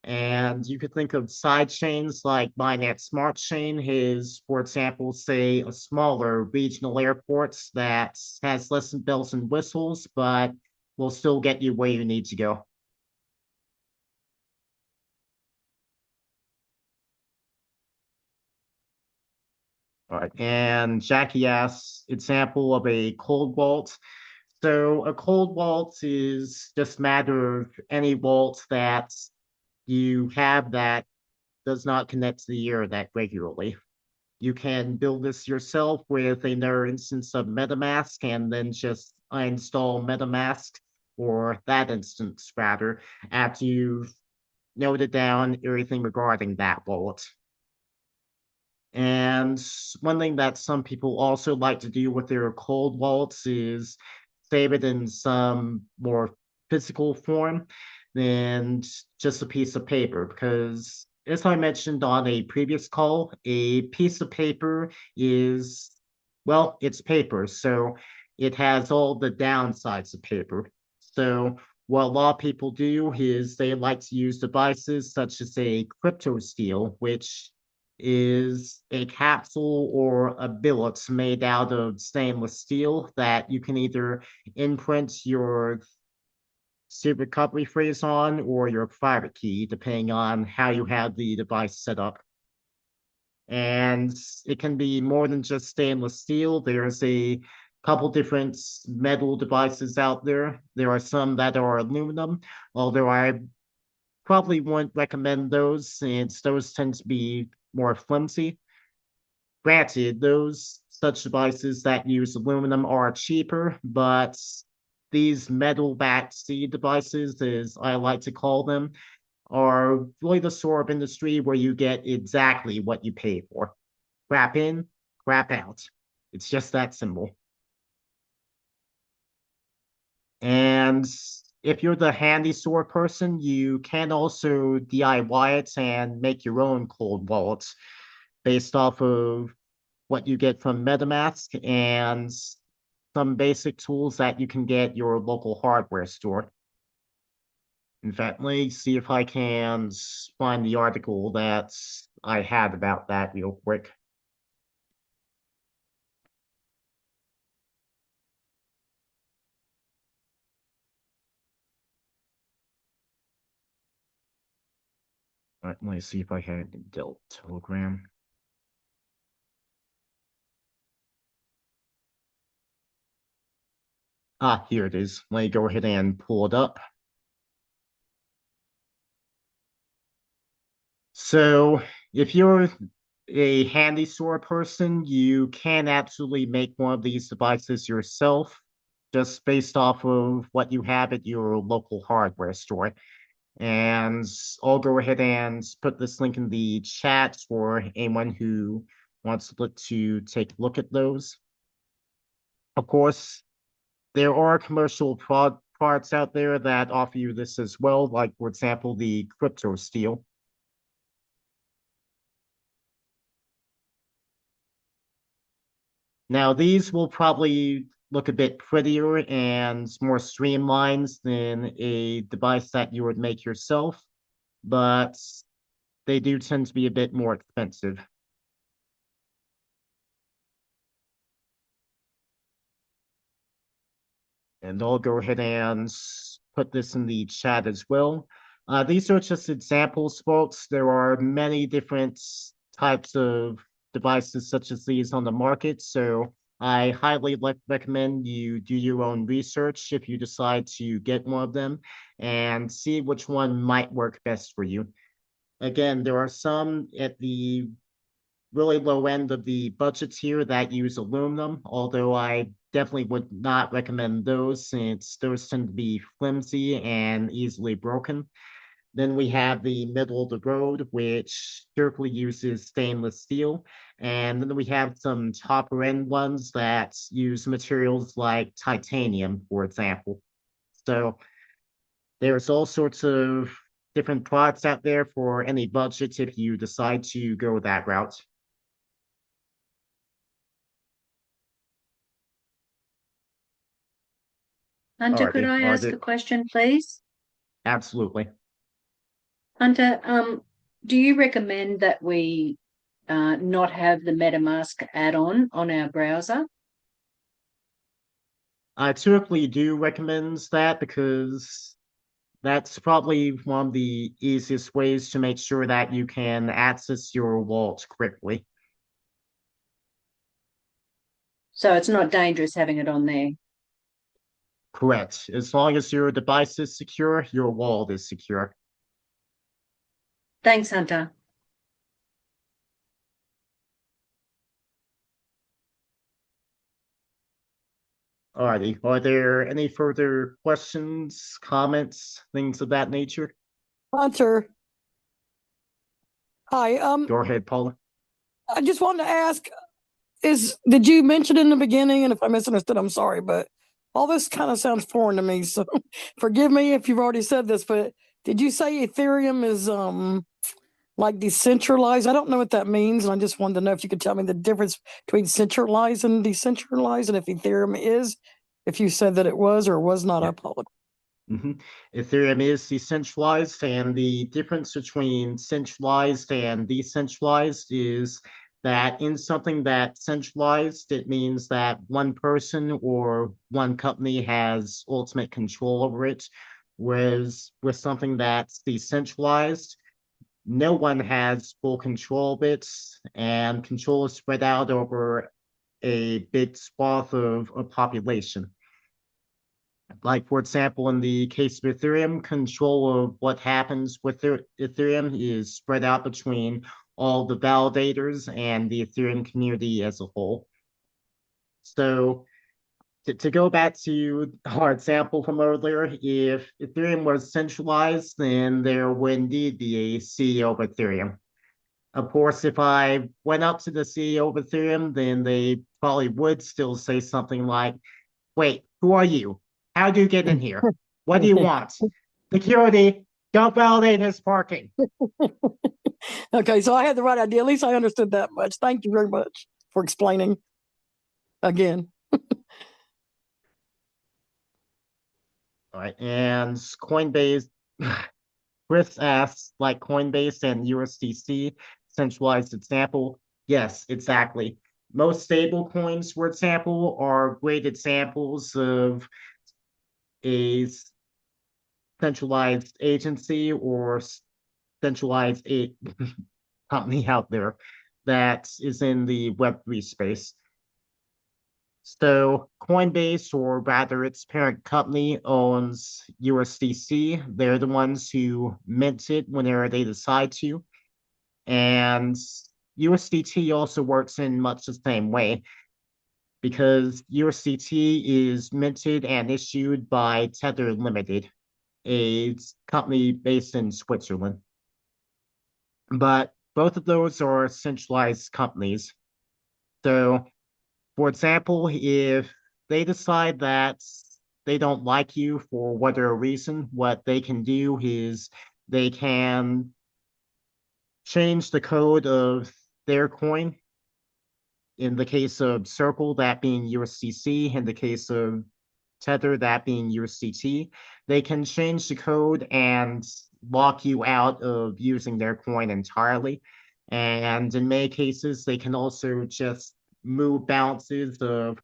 And you could think of side chains like Binance Smart Chain is, for example, say a smaller regional airports that has less bells and whistles, but will still get you where you need to go. All right. And Jackie asks, example of a cold vault. So a cold vault is just a matter of any vault that you have that does not connect to the internet regularly. You can build this yourself with another instance of MetaMask and then just uninstall MetaMask or that instance rather after you've noted down everything regarding that wallet. And one thing that some people also like to do with their cold wallets is save it in some more physical form than just a piece of paper. Because, as I mentioned on a previous call, a piece of paper is, well, it's paper. So it has all the downsides of paper. So what a lot of people do is they like to use devices such as a crypto steel, which is a capsule or a billet made out of stainless steel that you can either imprint your secret recovery phrase on or your private key, depending on how you have the device set up. And it can be more than just stainless steel. There's a couple different metal devices out there. There are some that are aluminum, although I probably wouldn't recommend those since those tend to be more flimsy. Granted, those such devices that use aluminum are cheaper, but these metal backed seed devices, as I like to call them, are really the sort of industry where you get exactly what you pay for. Crap in, crap out. It's just that simple. And if you're the handy store person, you can also DIY it and make your own cold wallets based off of what you get from MetaMask and some basic tools that you can get your local hardware store. In fact, let me see if I can find the article that I had about that real quick. All right, let me see if I had it dealt Telegram. Ah, here it is. Let me go ahead and pull it up. So if you're a handy store person, you can absolutely make one of these devices yourself, just based off of what you have at your local hardware store. And I'll go ahead and put this link in the chat for anyone who wants to take a look at those. Of course, there are commercial products out there that offer you this as well, like, for example, the crypto steel. Now, these will probably look a bit prettier and more streamlined than a device that you would make yourself, but they do tend to be a bit more expensive. And I'll go ahead and put this in the chat as well. These are just examples, folks. There are many different types of devices such as these on the market, so I highly recommend you do your own research if you decide to get one of them and see which one might work best for you. Again, there are some at the really low end of the budget tier that use aluminum, although I definitely would not recommend those since those tend to be flimsy and easily broken. Then we have the middle of the road, which strictly uses stainless steel. And then we have some topper end ones that use materials like titanium, for example. So there's all sorts of different products out there for any budget if you decide to go that route. Hunter, could I ask a question, please? Absolutely. Hunter, do you recommend that we not have the MetaMask add-on on our browser? I typically do recommend that because that's probably one of the easiest ways to make sure that you can access your wallet quickly. So it's not dangerous having it on there? Correct. As long as your device is secure, your wallet is secure. Thanks, Hunter. Alrighty. Are there any further questions, comments, things of that nature? Hunter. Hi. Go ahead, Paula. I just wanted to ask, did you mention in the beginning, and if I misunderstood, I'm sorry, but all this kind of sounds foreign to me, so forgive me if you've already said this, but did you say Ethereum is like decentralized? I don't know what that means, and I just wanted to know if you could tell me the difference between centralized and decentralized, and if Ethereum is, if you said that it was or was not, I apologize. Ethereum is decentralized, and the difference between centralized and decentralized is that in something that's centralized, it means that one person or one company has ultimate control over it, whereas with something that's decentralized, no one has full control of it, and control is spread out over a big swath of a population. Like, for example, in the case of Ethereum, control of what happens with Ethereum is spread out between all the validators and the Ethereum community as a whole. So to go back to our example from earlier, if Ethereum was centralized, then there would indeed be a CEO of Ethereum. Of course, if I went up to the CEO of Ethereum, then they probably would still say something like, wait, who are you? How do you get in here? What do you want? Security, don't validate his parking. Okay, so I had the right idea. At least I understood that much. Thank you very much for explaining again. All right, and Coinbase, Chris asks, like Coinbase and USDC, centralized example. Yes, exactly. Most stable coins, for example, are great examples of a centralized agency or centralized company out there that is in the Web3 space. So Coinbase, or rather its parent company, owns USDC. They're the ones who mint it whenever they decide to. And USDT also works in much the same way because USDT is minted and issued by Tether Limited, a company based in Switzerland. But both of those are centralized companies. So, for example, if they decide that they don't like you for whatever reason, what they can do is they can change the code of their coin In the case of Circle, that being USDC, in the case of Tether, that being USDT, they can change the code and lock you out of using their coin entirely. And in many cases, they can also just move balances of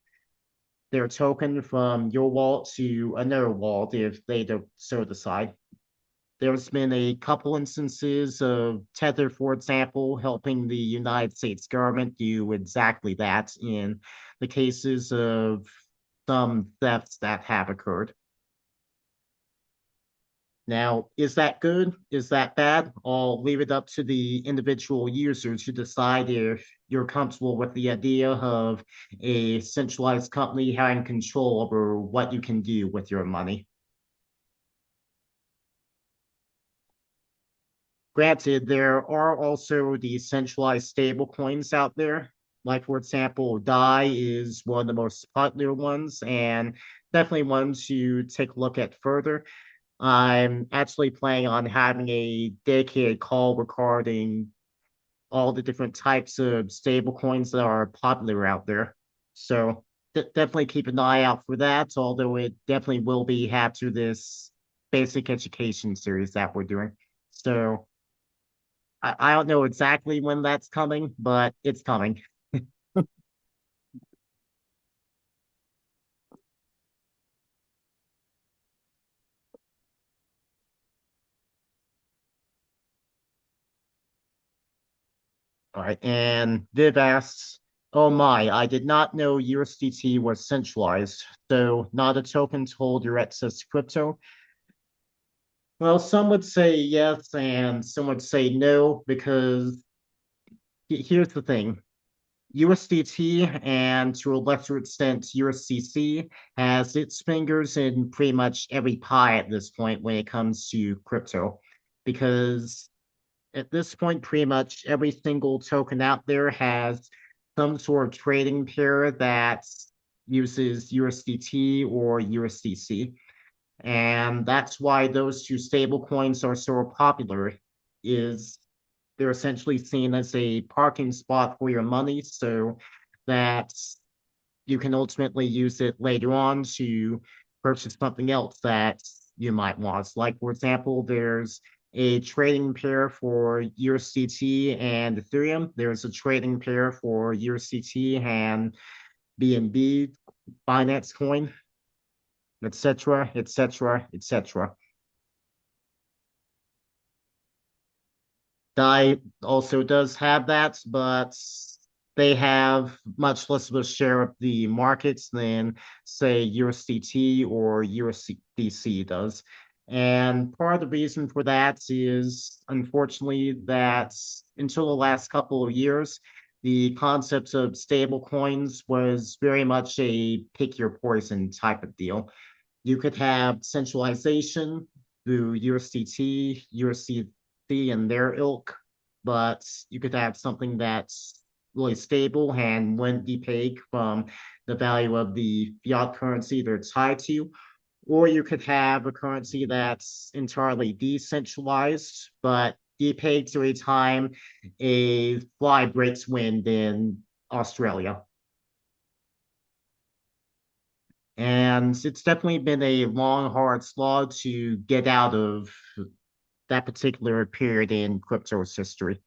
their token from your wallet to another wallet if they so decide. There's been a couple instances of Tether, for example, helping the United States government do exactly that in the cases of some thefts that have occurred. Now, is that good? Is that bad? I'll leave it up to the individual user to decide if you're comfortable with the idea of a centralized company having control over what you can do with your money. Granted, there are also decentralized stable coins out there. Like, for example, DAI is one of the most popular ones and definitely one to take a look at further. I'm actually planning on having a dedicated call regarding all the different types of stable coins that are popular out there. So definitely keep an eye out for that, although it definitely will be after this basic education series that we're doing. So I don't know exactly when that's coming, but it's coming. All right, and Viv asks, oh my, I did not know USDT was centralized, so not a token to hold your excess crypto. Well, some would say yes, and some would say no, because here's the thing. USDT and to a lesser extent USDC has its fingers in pretty much every pie at this point when it comes to crypto, because at this point, pretty much every single token out there has some sort of trading pair that uses USDT or USDC. And that's why those two stable coins are so popular, is they're essentially seen as a parking spot for your money so that you can ultimately use it later on to purchase something else that you might want. Like, for example, there's a trading pair for USDT and Ethereum. There's a trading pair for USDT and BNB, Binance Coin, etc., etc., etc. DAI also does have that, but they have much less of a share of the markets than, say, USDT or USDC does. And part of the reason for that is, unfortunately, that until the last couple of years, the concept of stable coins was very much a pick your poison type of deal. You could have centralization through USDT, USDC, and their ilk, but you could have something that's really stable and wouldn't be paid from the value of the fiat currency they're tied to. Or you could have a currency that's entirely decentralized, but be paid every time a fly breaks wind in Australia. And it's definitely been a long, hard slog to get out of that particular period in crypto's history.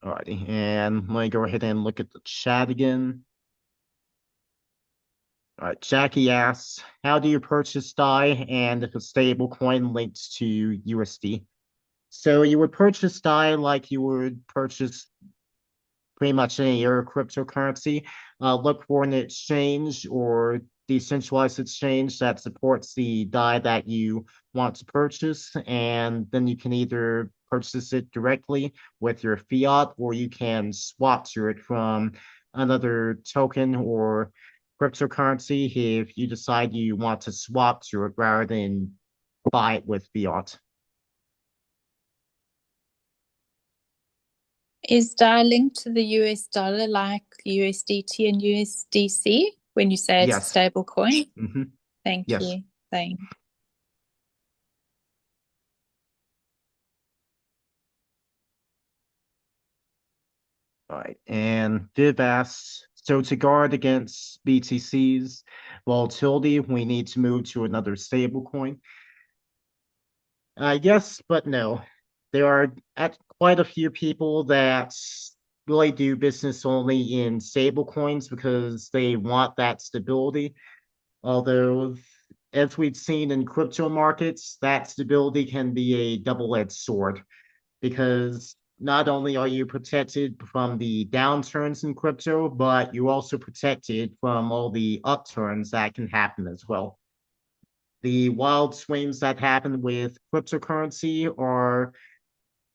Alrighty, and let me go ahead and look at the chat again. All right, Jackie asks, how do you purchase DAI and if a stable coin links to USD? So you would purchase DAI like you would purchase pretty much any other cryptocurrency. Look for an exchange or decentralized exchange that supports the DAI that you want to purchase, and then you can either purchase it directly with your fiat, or you can swap to it from another token or cryptocurrency if you decide you want to swap to it rather than buy it with fiat. Is DAI linked to the US dollar like USDT and USDC when you say it's a Yes. stable coin? Mm-hmm. Thank Yes. you. Thanks. All right, and Viv asks, so to guard against BTC's volatility, we need to move to another stablecoin. Yes, but no. There are quite a few people that really do business only in stablecoins because they want that stability. Although, as we've seen in crypto markets, that stability can be a double-edged sword because not only are you protected from the downturns in crypto, but you're also protected from all the upturns that can happen as well. The wild swings that happen with cryptocurrency are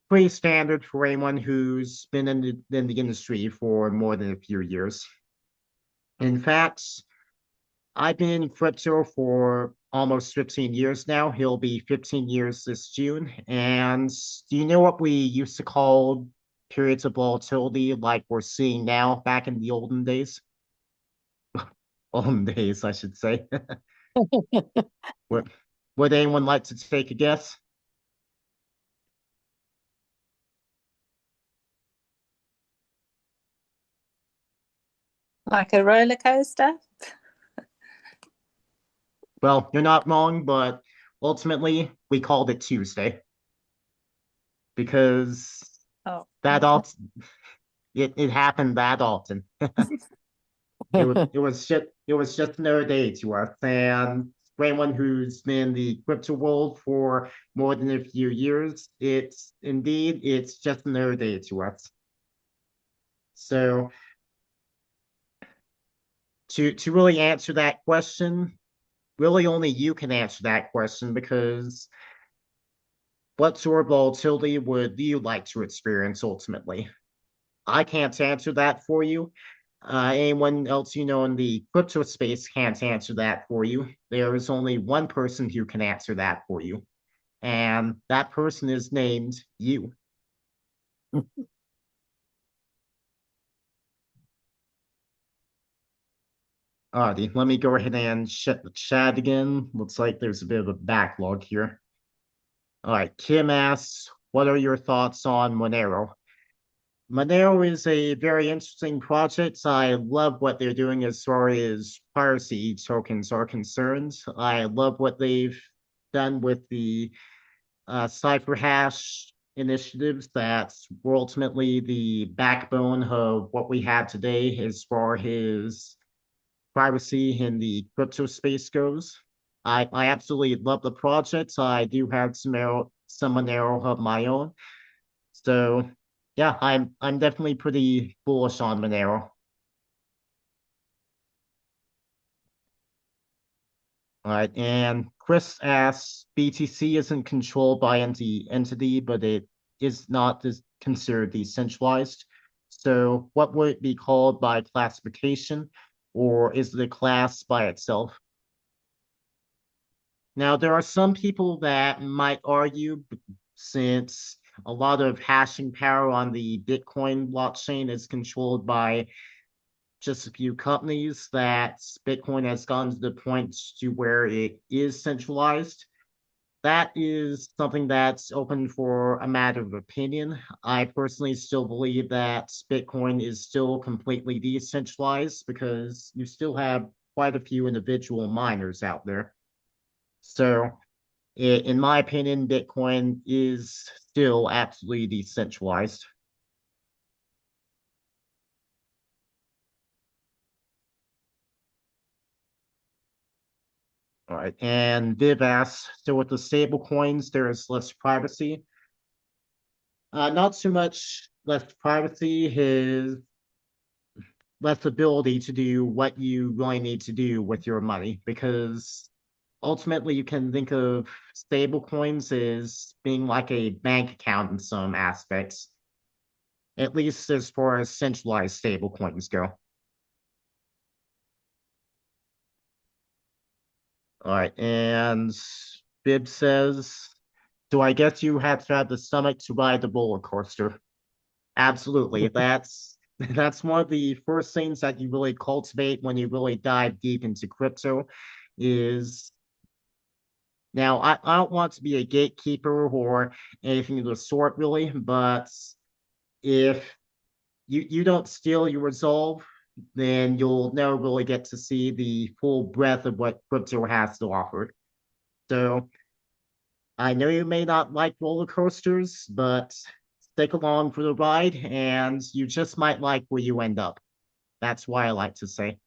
pretty standard for anyone who's been in the industry for more than a few years. In fact, I've been in crypto for almost 15 years now. He'll be 15 years this June. And do you know what we used to call periods of volatility like we're seeing now back in the olden days? Olden days, I should say. would, would anyone like to take a guess? Like a roller coaster? Well, you're not wrong, but ultimately we called it Tuesday because Oh, that often it happened that often. It was just another day to us, and for anyone who's been in the crypto world for more than a few years, it's just another day to us. So to really answer that question, really only you can answer that question because what sort of volatility would you like to experience ultimately? I can't answer that for you. Anyone else you know in the crypto space can't answer that for you. There is only one person who can answer that for you, and that person is named you. Alrighty, let me go ahead and shut the chat again. Looks like there's a bit of a backlog here. All right, Kim asks, what are your thoughts on Monero? Monero is a very interesting project. I love what they're doing as far as piracy tokens are concerned. I love what they've done with the cipher hash initiatives that were ultimately the backbone of what we have today as far as privacy in the crypto space goes. I absolutely love the project. I do have some Monero of my own. So yeah, I'm definitely pretty bullish on Monero. All right, and Chris asks, BTC isn't controlled by any entity, but it is not considered decentralized. So what would it be called by classification, or is it a class by itself? Now, there are some people that might argue, since a lot of hashing power on the Bitcoin blockchain is controlled by just a few companies, that Bitcoin has gotten to the point to where it is centralized. That is something that's open for a matter of opinion. I personally still believe that Bitcoin is still completely decentralized because you still have quite a few individual miners out there. So, in my opinion, Bitcoin is still absolutely decentralized. All right, and Viv asks, so with the stable coins, there is less privacy. Not so much less privacy, his less ability to do what you really need to do with your money, because ultimately you can think of stable coins as being like a bank account in some aspects, at least as far as centralized stable coins go. All right, and Bib says, so I guess you have to have the stomach to ride the roller coaster. Absolutely. That's one of the first things that you really cultivate when you really dive deep into crypto is now I don't want to be a gatekeeper or anything of the sort really, but if you don't steal your resolve, then you'll never really get to see the full breadth of what crypto has to offer. So I know you may not like roller coasters, but stick along for the ride and you just might like where you end up. That's why I like to say.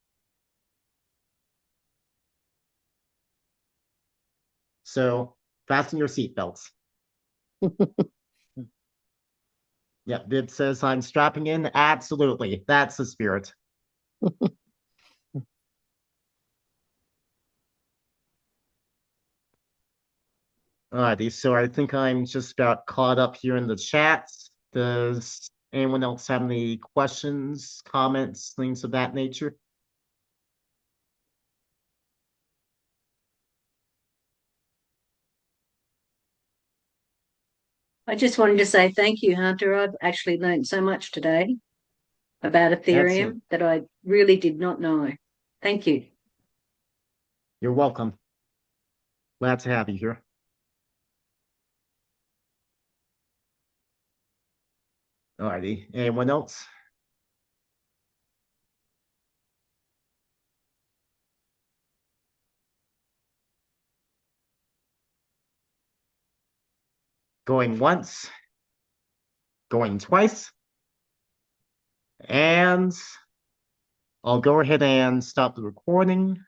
So fasten your seatbelts. Yeah, Viv says I'm strapping in. Absolutely. That's the spirit. Alrighty, so I think I'm just about caught up here in the chats. Does anyone else have any questions, comments, things of that nature? I just wanted to say thank you, Hunter. I've actually learned so much today about Excellent. Ethereum that I really did not know. Thank you. You're welcome. Glad to have you here. Alrighty, anyone else? Going once, going twice, and I'll go ahead and stop the recording.